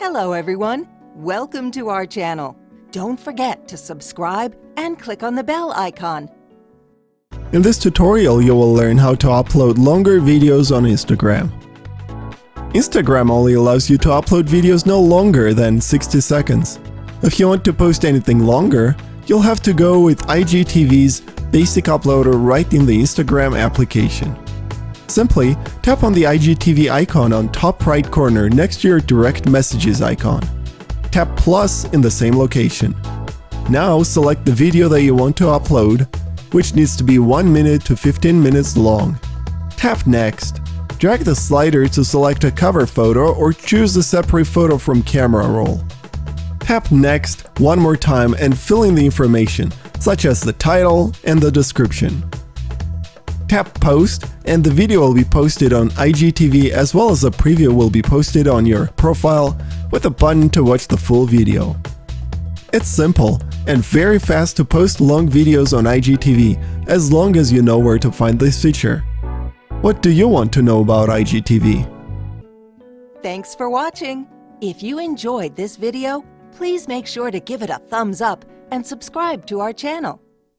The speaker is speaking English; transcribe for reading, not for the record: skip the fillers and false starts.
Hello everyone, welcome to our channel. Don't forget to subscribe and click on the bell icon. In this tutorial, you will learn how to upload longer videos on Instagram. Instagram only allows you to upload videos no longer than 60 seconds. If you want to post anything longer, you'll have to go with IGTV's basic uploader right in the Instagram application. Simply tap on the IGTV icon on top right corner next to your direct messages icon. Tap plus in the same location. Now select the video that you want to upload, which needs to be 1 minute to 15 minutes long. Tap next. Drag the slider to select a cover photo or choose a separate photo from camera roll. Tap next one more time and fill in the information, such as the title and the description. Tap post and the video will be posted on IGTV, as well as a preview will be posted on your profile with a button to watch the full video. It's simple and very fast to post long videos on IGTV as long as you know where to find this feature. What do you want to know about IGTV? Thanks for watching. If you enjoyed this video, please make sure to give it a thumbs up and subscribe to our channel.